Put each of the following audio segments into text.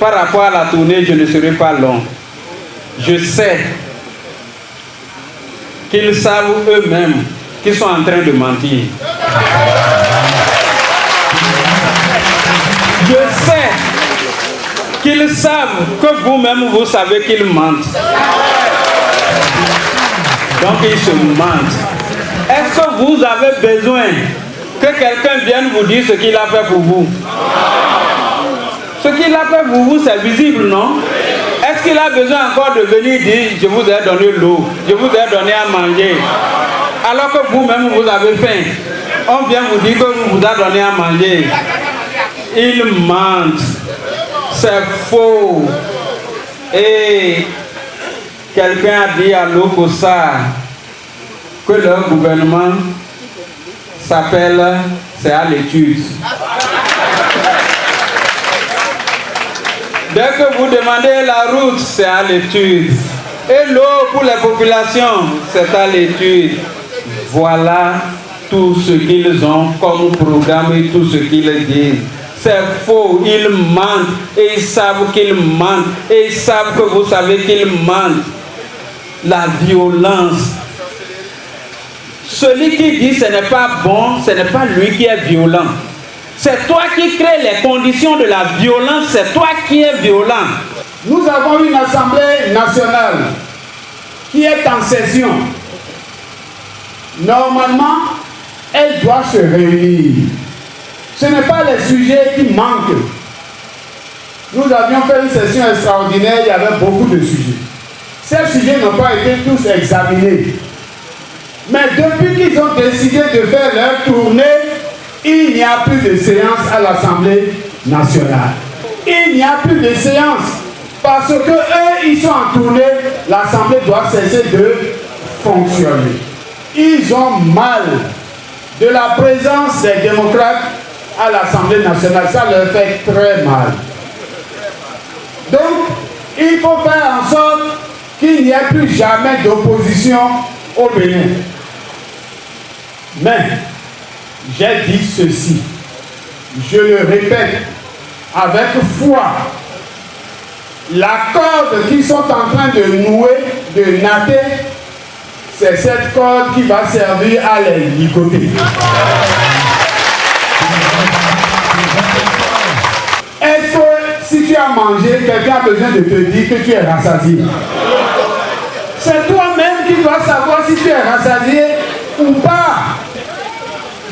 par rapport à la tournée, je ne serai pas long. Je sais qu'ils savent eux-mêmes qu'ils sont en train de mentir. Je sais qu'ils savent que vous-même, vous savez qu'ils mentent. Donc ils se mentent. Est-ce que vous avez besoin que quelqu'un vienne vous dire ce qu'il a fait pour vous? Ce qu'il a fait pour vous, c'est visible, non? Est-ce qu'il a besoin encore de venir dire « Je vous ai donné l'eau, je vous ai donné à manger » alors que vous-même vous avez faim? On vient vous dire qu'on vous a donné à manger. Ils mentent. C'est faux. Et quelqu'un a dit à l'Okosa que leur gouvernement s'appelle « C'est à l'étude ». Dès que vous demandez la route, c'est à l'étude. Et l'eau pour les populations, c'est à l'étude. Voilà tout ce qu'ils ont comme programme et tout ce qu'ils disent. C'est faux, ils mentent et ils savent qu'ils mentent et ils savent que vous savez qu'ils mentent. La violence. Celui qui dit ce n'est pas bon, ce n'est pas lui qui est violent. C'est toi qui crées les conditions de la violence, c'est toi qui es violent. Nous avons une assemblée nationale qui est en session. Normalement, elle doit se réunir. Ce n'est pas les sujets qui manquent. Nous avions fait une session extraordinaire, il y avait beaucoup de sujets. Ces sujets n'ont pas été tous examinés. Mais depuis qu'ils ont décidé de faire leur tournée, il n'y a plus de séance à l'Assemblée nationale. Il n'y a plus de séance. Parce que eux, ils sont en tournée, l'Assemblée doit cesser de fonctionner. Ils ont mal de la présence des démocrates à l'Assemblée nationale. Ça leur fait très mal. Donc, il faut faire en sorte qu'il n'y ait plus jamais d'opposition au Bénin. Mais, j'ai dit ceci, je le répète avec foi, la corde qu'ils sont en train de nouer, de natter, c'est cette corde qui va servir à les ligoter. Est-ce que si tu as mangé, quelqu'un a besoin de te dire que tu es rassasié? C'est toi-même qui dois savoir si tu es rassasié ou pas.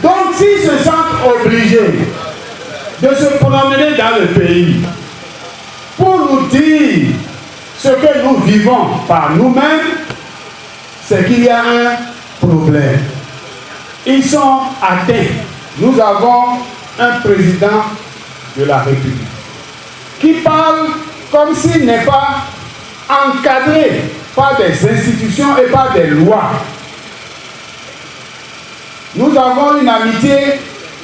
Donc s'ils se sentent obligés de se promener dans le pays pour nous dire ce que nous vivons par nous-mêmes, c'est qu'il y a un problème. Ils sont atteints. Nous avons un président de la République qui parle comme s'il n'est pas encadré par des institutions et par des lois. Nous avons une amitié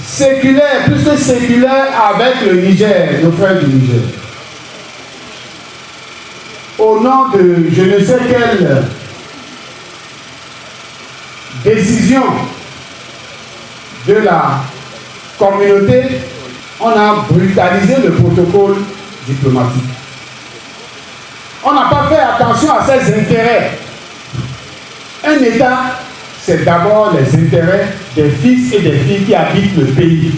séculaire, plus que séculaire, avec le Niger, nos frères du Niger. Au nom de je ne sais quelle décision de la communauté, on a brutalisé le protocole diplomatique. On n'a pas fait attention à ses intérêts. Un État, c'est d'abord les intérêts des fils et des filles qui habitent le pays.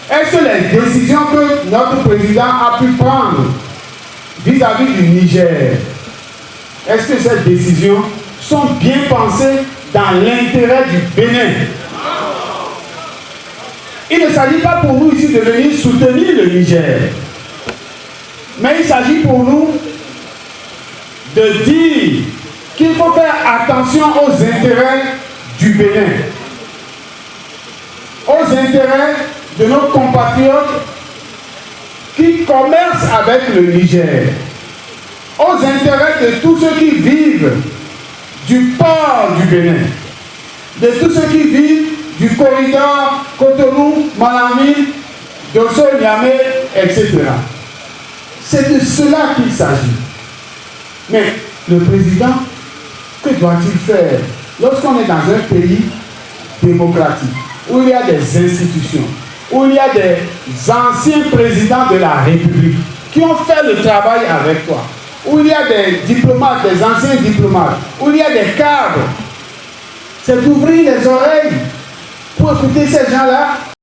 Est-ce que les décisions que notre président a pu prendre vis-à-vis du Niger, est-ce que ces décisions sont bien pensées dans l'intérêt du Bénin? Il ne s'agit pas pour nous ici de venir soutenir le Niger, mais il s'agit pour nous de dire qu'il faut faire attention aux intérêts du Bénin, aux intérêts de nos compatriotes qui commercent avec le Niger, aux intérêts de tous ceux qui vivent du port du Bénin, de tous ceux qui vivent du corridor Cotonou, Malami, Dosso, Niamey, etc. C'est de cela qu'il s'agit. Mais le président, que doit-il faire lorsqu'on est dans un pays démocratique, où il y a des institutions, où il y a des anciens présidents de la République qui ont fait le travail avec toi, où il y a des diplomates, des anciens diplomates, où il y a des cadres. C'est d'ouvrir les oreilles pour écouter ces gens-là